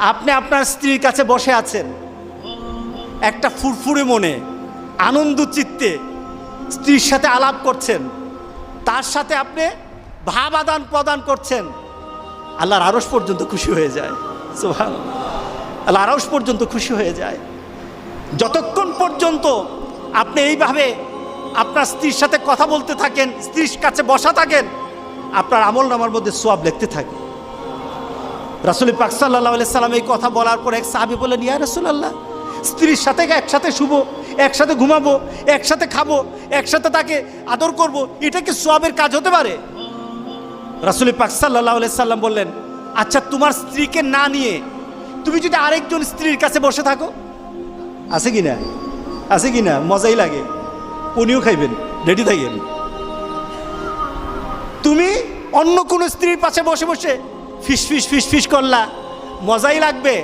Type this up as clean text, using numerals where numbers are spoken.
আপনি আপনার স্ত্রীর কাছে বসে আছেন, একটা ফুরফুরে মনে আনন্দ চিত্তে স্ত্রীর সাথে আলাপ করছেন, তার সাথে আপনি ভাব আদান প্রদান করছেন, আল্লাহর আরশ পর্যন্ত খুশি হয়ে যায়। সুবহানাল্লাহ, আল্লাহর আরশ পর্যন্ত খুশি হয়ে যায়। যতক্ষণ পর্যন্ত আপনি এইভাবে আপনার স্ত্রীর সাথে কথা বলতে থাকেন, স্ত্রীর কাছে বসা থাকেন, আপনার আমলনামার মধ্যে সওয়াব লিখতে থাকে। রাসূল পাক সাল্লাল্লাহু আলাইহি সাল্লাম এই কথা বলার পর এক সাহাবী বললেন, ইয়া রাসূলুল্লাহ, স্ত্রীর সাথে একসাথে শুবো, একসাথে ঘুমাবো, একসাথে খাবো, একসাথে তাকে আদর করব, এটা কি সওয়াবের কাজ হতে পারে? রাসূল পাক সাল্লাল্লাহু আলাইহি সাল্লাম বললেন, আচ্ছা তোমার স্ত্রীকে না নিয়ে তুমি যদি আরেকজন স্ত্রীর কাছে বসে থাকো, আছে কি না? আছে কি না? মজাই লাগে, উনিও খাইবেন, রেডি থাকেন। তুমি অন্য কোনো স্ত্রীর পাশে বসে বসে ফিস ফিস ফিস ফিস করলা, মজাই লাগবে।